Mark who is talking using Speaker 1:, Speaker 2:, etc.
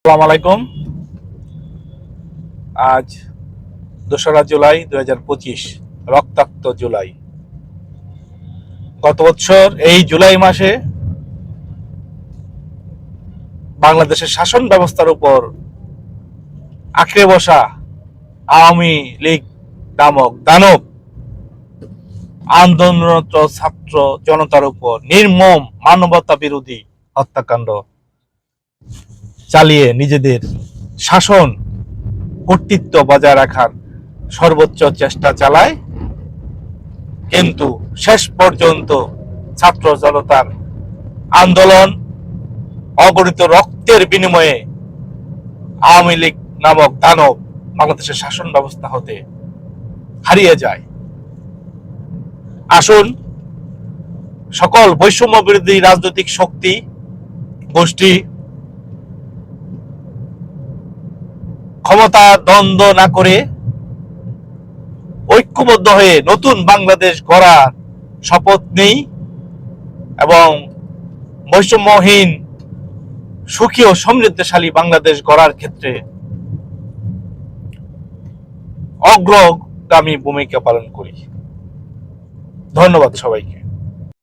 Speaker 1: আসসালামু আলাইকুম। আজ 2রা জুলাই 2025, রক্তাক্ত জুলাই। গত বছর এই জুলাই মাসে বাংলাদেশের শাসন ব্যবস্থার উপর আঁকড়ে বসা আওয়ামী লীগ নামক দানব আন্দোলনরত ছাত্র জনতার উপর নির্মম মানবতা বিরোধী হত্যাকাণ্ড চালিয়ে নিজেদের শাসন কর্তৃত্ব বজায় রাখার সর্বোচ্চ চেষ্টা চালায়, কিন্তু শেষ পর্যন্ত ছাত্র জনতার আন্দোলন, অগণিত রক্তের বিনিময়ে আওয়ামী লীগ নামক দানব বাংলাদেশের শাসন ব্যবস্থা হতে হারিয়ে যায়। আসুন সকল বৈষম্য বিরোধী রাজনৈতিক শক্তি গোষ্ঠী ক্ষমতা দ্বন্দ্ব না করে ঐক্যবদ্ধ হয়ে নতুন বাংলাদেশ গড়ার শপথ নেই এবং বৈষম্যহীন সুখী ও সমৃদ্ধশালী বাংলাদেশ গড়ার ক্ষেত্রে অগ্রগামী ভূমিকা পালন করি। ধন্যবাদ সবাইকে।